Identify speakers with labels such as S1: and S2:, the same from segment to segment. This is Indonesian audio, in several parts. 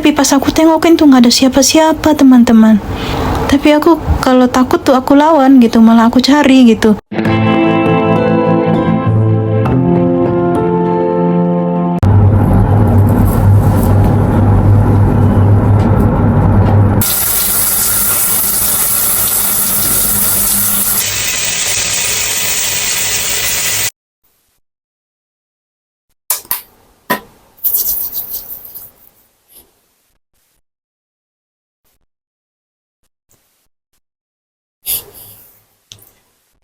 S1: Tapi pas aku tengokin tuh nggak ada siapa-siapa teman-teman. Tapi aku kalau takut tuh aku lawan gitu, malah aku cari gitu.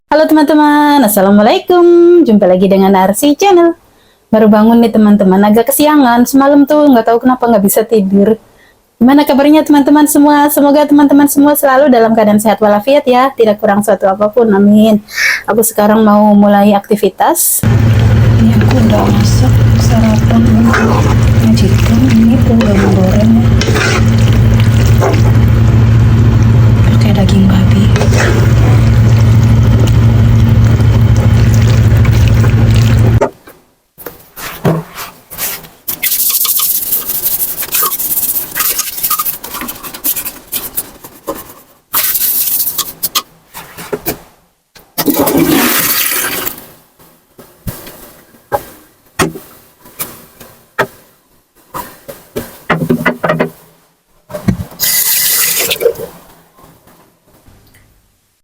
S1: Halo teman-teman, Assalamualaikum. Jumpa lagi dengan Arsi Channel. Baru bangun nih teman-teman, agak kesiangan. Semalam tuh nggak tahu kenapa nggak bisa tidur. Gimana kabarnya teman-teman semua? Semoga teman-teman semua selalu dalam keadaan sehat walafiat ya. Tidak kurang suatu apapun, amin. Aku sekarang mau mulai aktivitas. Ini aku udah masak sarapan untuk majikan. Ini aku udah goreng ya. Pakai daging babi.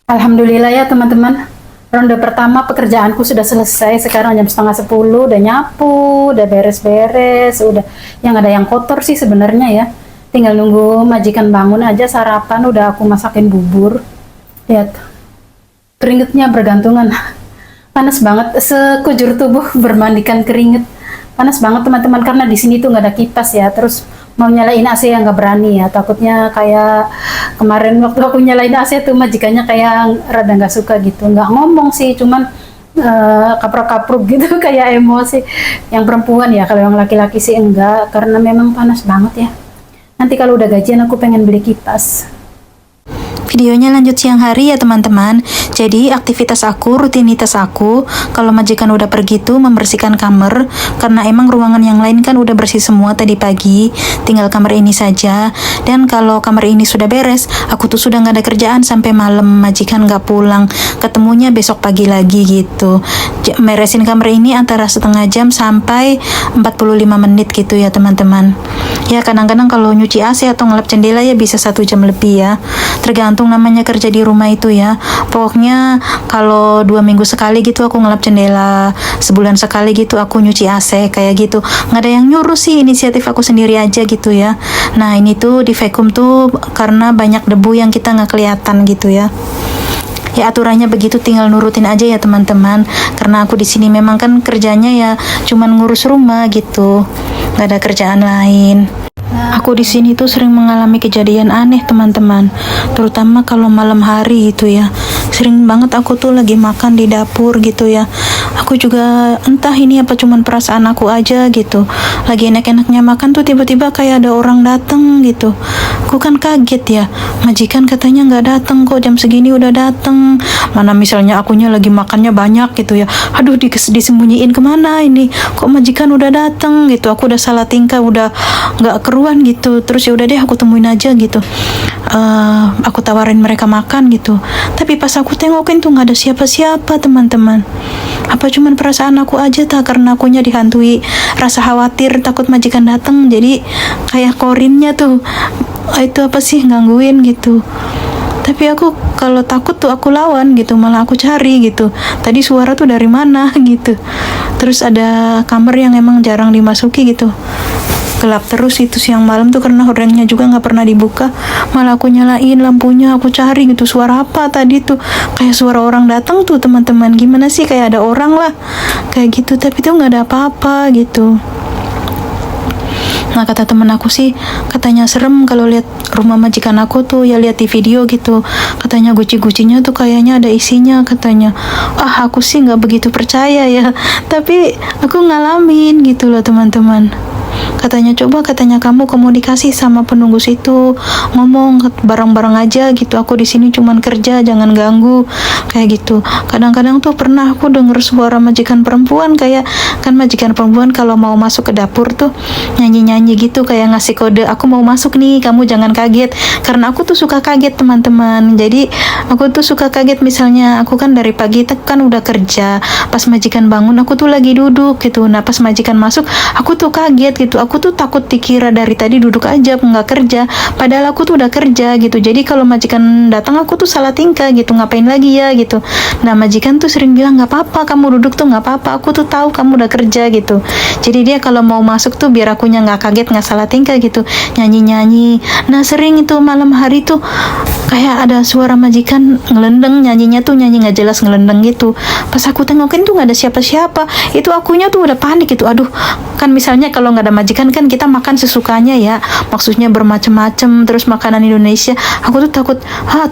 S1: Alhamdulillah ya teman-teman, ronde pertama pekerjaanku sudah selesai. Sekarang jam 9:30, udah nyapu, udah beres-beres, udah yang ada yang kotor sih sebenarnya ya. Tinggal nunggu majikan bangun aja, sarapan udah aku masakin bubur. Lihat, keringetnya bergantungan. Panas banget, sekujur tubuh bermandikan keringet. Panas banget teman-teman, karena di sini tuh nggak ada kipas ya. Terus mau nyalain AC yang nggak berani ya, takutnya kayak kemarin waktu aku nyalain AC tuh majikannya kayak rada nggak suka gitu. Nggak ngomong sih, cuman kaprok-kaprok gitu kayak emosi. Yang perempuan ya, kalau yang laki-laki sih enggak, karena memang panas banget ya. Nanti kalau udah gajian aku pengen beli kipas. Videonya lanjut siang hari ya teman-teman. Jadi aktivitas aku, rutinitas aku, kalau majikan udah pergi tuh membersihkan kamar. Karena emang ruangan yang lain kan udah bersih semua tadi pagi. Tinggal kamar ini saja. Dan kalau kamar ini sudah beres, aku tuh sudah nggak ada kerjaan sampai malam. Majikan nggak pulang. Ketemunya besok pagi lagi gitu. Meresin kamar ini antara setengah jam sampai 45 menit gitu ya teman-teman. Ya kadang-kadang kalau nyuci AC atau ngelap jendela ya bisa 1 jam lebih ya. Tergantung namanya kerja di rumah itu ya. Pokoknya kalau 2 minggu sekali gitu aku ngelap jendela, sebulan sekali gitu aku nyuci AC kayak gitu. Nggak ada yang nyuruh sih, inisiatif aku sendiri aja gitu ya. Nah ini tuh di vacuum tuh karena banyak debu yang kita nggak kelihatan gitu ya. Ya aturannya begitu, tinggal nurutin aja ya teman-teman. Karena aku di sini memang kan kerjanya ya cuman ngurus rumah gitu, nggak ada kerjaan lain. Aku di sini tuh sering mengalami kejadian aneh teman-teman, terutama kalau malam hari gitu ya. Sering banget aku tuh lagi makan di dapur gitu ya. Aku juga entah ini apa cuman perasaan aku aja gitu. Lagi enak-enaknya makan tuh tiba-tiba kayak ada orang dateng gitu. Aku kan kaget ya. Majikan katanya nggak dateng kok, jam segini udah dateng. Mana misalnya akunya lagi makannya banyak gitu ya. Aduh disembunyiin kemana ini? Kok majikan udah dateng gitu. Aku udah salah tingkah, udah nggak keruan gitu. Terus ya udah deh aku temuin aja gitu. Aku tawarin mereka makan gitu. Tapi pas aku tengokin tuh nggak ada siapa-siapa teman-teman. Apa cuman perasaan aku aja tak, karena akunya dihantui rasa khawatir takut majikan datang, jadi kayak korinnya tuh itu apa sih gangguin gitu. Tapi aku kalau takut tuh aku lawan gitu, malah aku cari gitu. Tadi suara tuh dari mana gitu. Terus ada kamar yang emang jarang dimasuki gitu. Gelap terus itu siang malam tuh karena hordengnya juga nggak pernah dibuka. Malah aku nyalain lampunya, aku cari gitu suara apa tadi tuh, kayak suara orang datang tuh teman-teman. Gimana sih, kayak ada orang lah kayak gitu, tapi tuh nggak ada apa-apa gitu. Nah kata temen aku sih, katanya serem kalau lihat rumah majikan aku tuh ya, lihat di video gitu. Katanya guci-gucinya tuh kayaknya ada isinya katanya. Aku sih nggak begitu percaya ya, tapi aku ngalamin gitu loh teman-teman.
S2: Katanya coba, katanya kamu komunikasi sama penunggu situ, ngomong bareng-bareng aja gitu, aku di sini cuman kerja, jangan ganggu, kayak gitu. Kadang-kadang tuh pernah aku denger suara majikan perempuan, kayak kan majikan perempuan kalau mau masuk ke dapur tuh nyanyi-nyanyi gitu, kayak ngasih kode, aku mau masuk nih, kamu jangan kaget. Karena aku tuh suka kaget teman-teman, jadi aku tuh suka kaget. Misalnya aku kan dari pagi kan udah kerja, pas majikan bangun aku tuh lagi duduk gitu, nah pas majikan masuk aku tuh kaget gitu, aku tuh takut dikira dari tadi duduk aja nggak kerja, padahal aku tuh udah kerja gitu. Jadi kalau majikan datang aku tuh salah tingkah gitu, ngapain lagi ya gitu. Nah majikan tuh sering bilang, nggak apa-apa kamu duduk tuh, nggak apa-apa, aku tuh tahu kamu udah kerja gitu. Jadi dia kalau mau masuk tuh biar akunya nggak kaget, nggak salah tingkah gitu, nyanyi-nyanyi. Nah sering itu malam hari tuh kayak ada suara majikan ngelendeng, nyanyinya tuh nyanyi nggak jelas, ngelendeng gitu. Pas aku tengokin tuh nggak ada siapa-siapa, itu akunya tuh udah panik gitu. Aduh, kan misalnya kalau nggak ada majikan kan kita makan sesukanya ya, maksudnya bermacam-macam, terus makanan Indonesia. Aku tuh takut,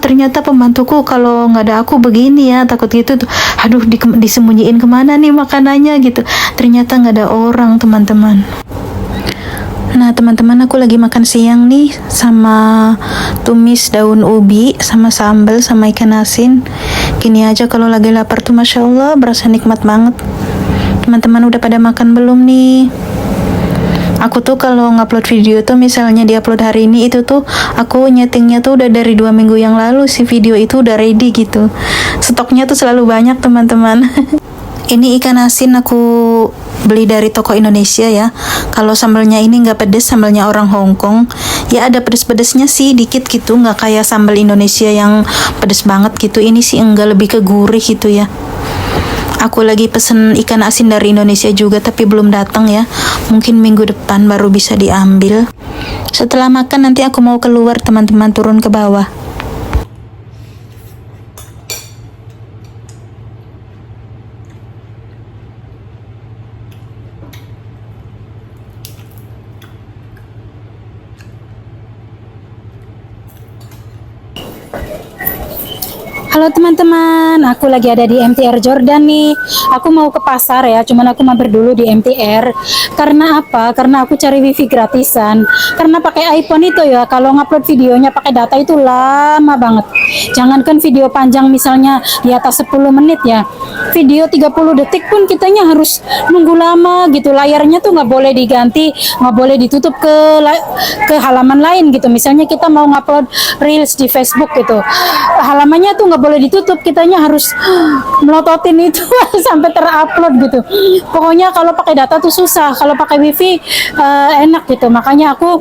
S2: ternyata pembantuku kalau nggak ada aku begini ya, takut gitu tuh. Aduh, disembunyiin kemana nih makanannya gitu. Ternyata nggak ada orang, teman-teman. Nah teman-teman, aku lagi makan siang nih sama tumis daun ubi sama sambal sama ikan asin. Gini aja kalau lagi lapar tuh Masya Allah, berasa nikmat banget. Teman-teman udah pada makan belum nih? Aku tuh kalau ngupload video tuh misalnya diupload hari ini, itu tuh aku nyetingnya tuh udah dari 2 minggu yang lalu, si video itu udah ready gitu. Stoknya tuh selalu banyak teman-teman. Ini ikan asin aku beli dari toko Indonesia ya. Kalau sambalnya ini nggak pedes, sambalnya orang Hong Kong. Ya ada pedes-pedesnya sih dikit gitu, nggak kayak sambal Indonesia yang pedes banget gitu. Ini sih enggak, lebih ke gurih gitu ya. Aku lagi pesen ikan asin dari Indonesia juga, tapi belum datang ya. Mungkin minggu depan baru bisa diambil. Setelah makan nanti aku mau keluar teman-teman, turun ke bawah.
S1: Halo teman-teman, aku lagi ada di MTR Jordan nih. Aku mau ke pasar ya, cuman aku mampir dulu di MTR. Karena apa? Karena aku cari wifi gratisan. Karena pakai iPhone itu ya, kalau ngupload videonya pakai data itu lama banget. Jangankan video panjang misalnya di atas 10 menit ya. Video 30 detik pun kitanya harus nunggu lama gitu. Layarnya tuh nggak boleh diganti, nggak boleh ditutup ke halaman lain gitu. Misalnya kita mau ngupload Reels di Facebook gitu. Halamannya tuh nggak boleh ditutup, kitanya harus melototin itu sampai terupload gitu. Pokoknya kalau pakai data tuh susah, kalau pakai wifi enak gitu. Makanya aku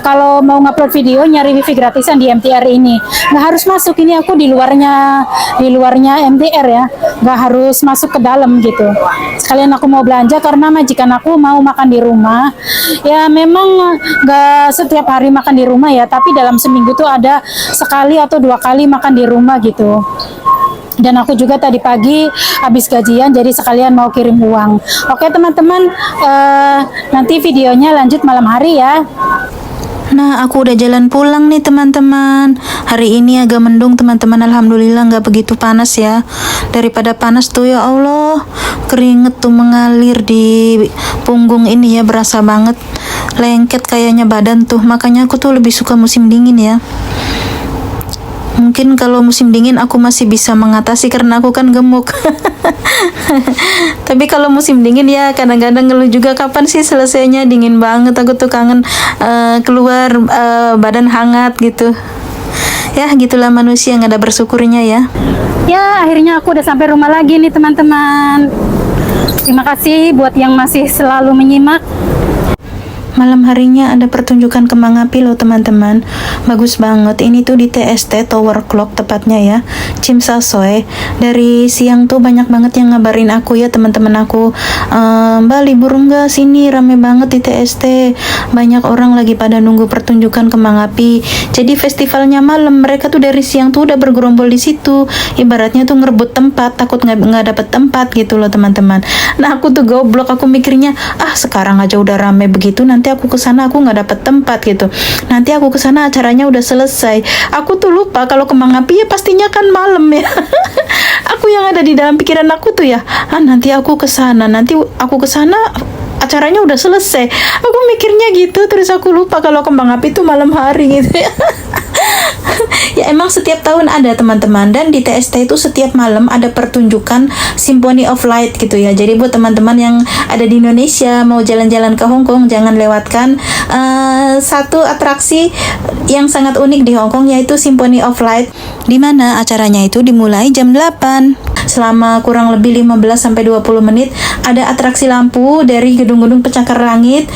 S1: kalau mau ngupload video nyari wifi gratisan di MTR ini. Nggak harus masuk, ini aku di luarnya MTR ya, nggak harus masuk ke dalam gitu. Sekalian aku mau belanja karena majikan aku mau makan di rumah. Ya memang nggak setiap hari makan di rumah ya, tapi dalam seminggu tuh ada sekali atau 2 kali makan di rumah gitu. Dan aku juga tadi pagi habis gajian, jadi sekalian mau kirim uang. Oke teman-teman, nanti videonya lanjut malam hari ya.
S2: Nah aku udah jalan pulang nih teman-teman. Hari ini agak mendung teman-teman, alhamdulillah nggak begitu panas ya. Daripada panas tuh ya Allah, keringet tuh mengalir di punggung ini ya, berasa banget lengket kayaknya badan tuh. Makanya aku tuh lebih suka musim dingin ya. Mungkin kalau musim dingin aku masih bisa mengatasi karena aku kan gemuk. Tapi kalau musim dingin ya kadang-kadang ngeluh juga, kapan sih selesainya, dingin banget. Aku tuh kangen keluar badan hangat gitu. Ya gitulah manusia, nggak ada bersyukurnya ya.
S1: Ya akhirnya aku udah sampai rumah lagi nih teman-teman. Terima kasih buat yang masih selalu menyimak.
S2: Malam harinya ada pertunjukan kembang api loh teman-teman, bagus banget. Ini tuh di TST Tower Clock tepatnya ya, Tsim Sha Tsui. Dari siang tuh banyak banget yang ngabarin aku ya teman-teman aku, Mbak libur enggak, sini rame banget di TST, banyak orang lagi pada nunggu pertunjukan kembang api. Jadi festivalnya malam, mereka tuh dari siang tuh udah bergerombol di situ, ibaratnya tuh ngerebut tempat, takut nggak dapet tempat gitu loh teman-teman. Nah aku tuh goblok, aku mikirnya sekarang aja udah rame begitu, nanti aku kesana aku nggak dapet tempat gitu. Nanti aku kesana acaranya udah selesai. Aku tuh lupa kalau kembang api ya pastinya kan malam ya. Aku yang ada di dalam pikiran aku tuh ya, nanti aku kesana, nanti aku kesana acaranya udah selesai. Aku mikirnya gitu, terus aku lupa kalau kembang api itu malam hari gitu ya. Ya emang setiap tahun ada teman-teman, dan di TST itu setiap malam ada pertunjukan Symphony of Light gitu ya. Jadi buat teman-teman yang ada di Indonesia mau jalan-jalan ke Hong Kong, jangan lewatkan satu atraksi yang sangat unik di Hong Kong, yaitu Symphony of Light, di mana acaranya itu dimulai jam 8. Selama kurang lebih 15-20 menit ada atraksi lampu dari gedung-gedung pencakar langit.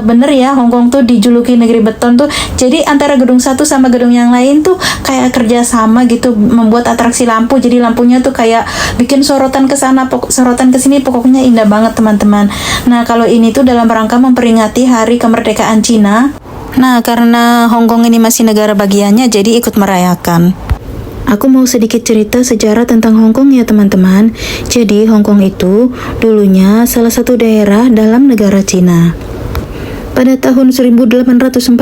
S2: Bener ya, Hong Kong tuh dijuluki negeri beton tuh. Jadi antara gedung satu sama gedung yang lain tuh kayak kerja sama gitu, membuat atraksi lampu. Jadi lampunya tuh kayak bikin sorotan ke sana, sorotan ke sini, pokoknya indah banget teman-teman. Nah, kalau ini tuh dalam rangka memperingati hari kemerdekaan Cina. Nah, karena Hong Kong ini masih negara bagiannya, jadi ikut merayakan. Aku mau sedikit cerita sejarah tentang Hong Kong ya teman-teman. Jadi Hong Kong itu dulunya salah satu daerah dalam negara Cina. Pada tahun 1842,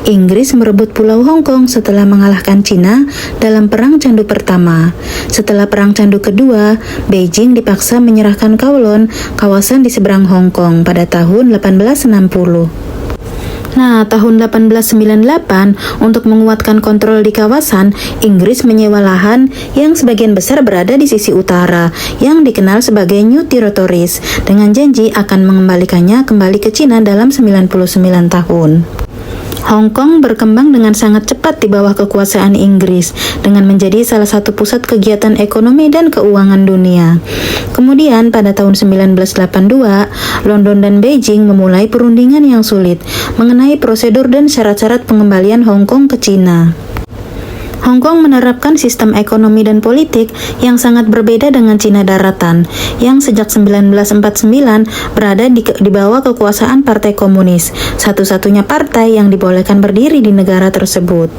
S2: Inggris merebut Pulau Hong Kong setelah mengalahkan Cina dalam Perang Candu Pertama. Setelah Perang Candu Kedua, Beijing dipaksa menyerahkan Kowloon, kawasan di seberang Hong Kong, pada tahun 1860. Nah, tahun 1898, untuk menguatkan kontrol di kawasan, Inggris menyewa lahan yang sebagian besar berada di sisi utara, yang dikenal sebagai New Territories, dengan janji akan mengembalikannya kembali ke Cina dalam 99 tahun. Hong Kong berkembang dengan sangat cepat di bawah kekuasaan Inggris, dengan menjadi salah satu pusat kegiatan ekonomi dan keuangan dunia. Kemudian pada tahun 1982, London dan Beijing memulai perundingan yang sulit mengenai prosedur dan syarat-syarat pengembalian Hong Kong ke Cina. Hong Kong menerapkan sistem ekonomi dan politik yang sangat berbeda dengan Cina daratan, yang sejak 1949 berada di bawah kekuasaan Partai Komunis, satu-satunya partai yang dibolehkan berdiri di negara tersebut.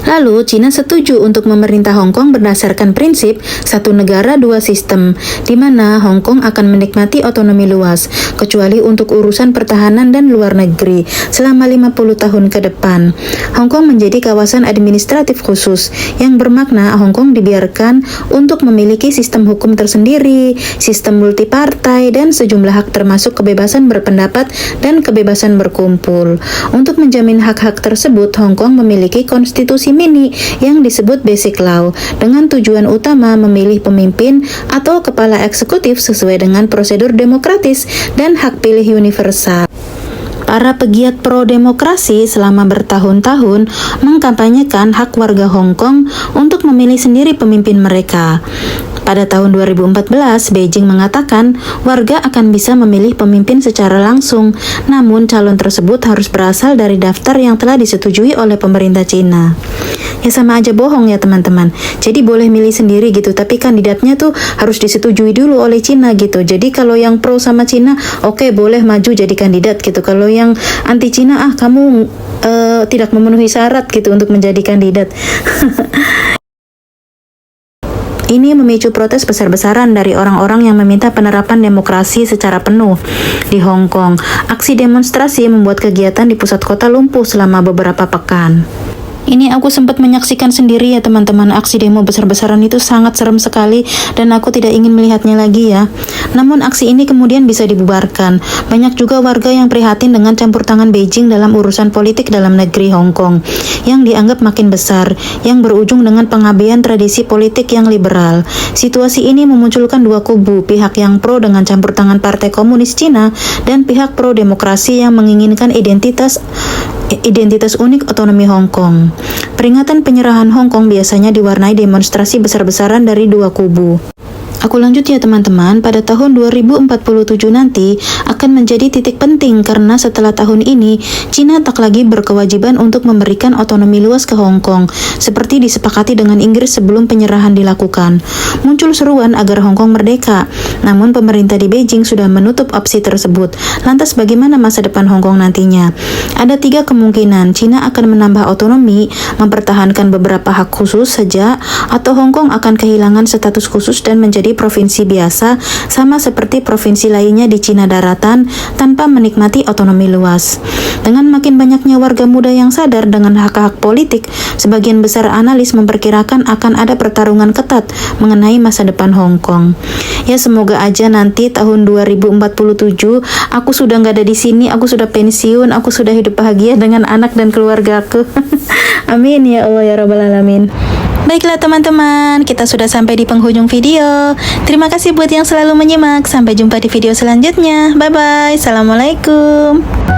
S2: Lalu, Cina setuju untuk memerintah Hong Kong berdasarkan prinsip satu negara dua sistem, di mana Hong Kong akan menikmati otonomi luas, kecuali untuk urusan pertahanan dan luar negeri, selama 50 tahun ke depan. Hong Kong menjadi kawasan administratif khusus, yang bermakna Hong Kong dibiarkan untuk memiliki sistem hukum tersendiri, sistem multipartai, dan sejumlah hak termasuk kebebasan berpendapat dan kebebasan berkumpul. Untuk menjamin hak-hak tersebut, Hong Kong memiliki konstitusi mini yang disebut Basic Law, dengan tujuan utama memilih pemimpin atau kepala eksekutif sesuai dengan prosedur demokratis dan hak pilih universal. Para pegiat pro-demokrasi selama bertahun-tahun mengkampanyekan hak warga Hong Kong untuk memilih sendiri pemimpin mereka. Pada tahun 2014, Beijing mengatakan warga akan bisa memilih pemimpin secara langsung, namun calon tersebut harus berasal dari daftar yang telah disetujui oleh pemerintah Cina. Ya sama aja bohong ya teman-teman. Jadi boleh milih sendiri gitu, tapi kandidatnya tuh harus disetujui dulu oleh Cina gitu. Jadi kalau yang pro sama Cina, oke, boleh maju jadi kandidat gitu. Kalau yang anti Cina, kamu tidak memenuhi syarat gitu untuk menjadi kandidat. Ini memicu protes besar-besaran dari orang-orang yang meminta penerapan demokrasi secara penuh di Hong Kong. Aksi demonstrasi membuat kegiatan di pusat kota lumpuh selama beberapa pekan. Ini aku sempat menyaksikan sendiri ya teman-teman, aksi demo besar-besaran itu sangat serem sekali dan aku tidak ingin melihatnya lagi ya. Namun aksi ini kemudian bisa dibubarkan. Banyak juga warga yang prihatin dengan campur tangan Beijing dalam urusan politik dalam negeri Hong Kong yang dianggap makin besar, yang berujung dengan pengabaian tradisi politik yang liberal. Situasi ini memunculkan dua kubu, pihak yang pro dengan campur tangan Partai Komunis Cina dan pihak pro demokrasi yang menginginkan identitas unik otonomi Hong Kong. Peringatan penyerahan Hong Kong biasanya diwarnai demonstrasi besar-besaran dari dua kubu. Aku lanjut ya teman-teman, pada tahun 2047 nanti akan menjadi titik penting karena setelah tahun ini, Cina tak lagi berkewajiban untuk memberikan otonomi luas ke Hong Kong, seperti disepakati dengan Inggris sebelum penyerahan dilakukan. Muncul seruan agar Hong Kong merdeka, namun pemerintah di Beijing sudah menutup opsi tersebut. Lantas bagaimana masa depan Hong Kong nantinya? Ada 3 kemungkinan, Cina akan menambah otonomi, mempertahankan beberapa hak khusus saja, atau Hong Kong akan kehilangan status khusus dan menjadi provinsi biasa sama seperti provinsi lainnya di Cina daratan tanpa menikmati otonomi luas. Dengan makin banyaknya warga muda yang sadar dengan hak-hak politik, sebagian besar analis memperkirakan akan ada pertarungan ketat mengenai masa depan Hong Kong. Ya, semoga aja nanti tahun 2047 aku sudah nggak ada di sini, aku sudah pensiun, aku sudah hidup bahagia dengan anak dan keluarga aku. Amin ya Allah ya Rabbal Alamin. Baiklah teman-teman, kita sudah sampai di penghujung video. Terima kasih buat yang selalu menyimak. Sampai jumpa di video selanjutnya. Bye-bye. Assalamualaikum.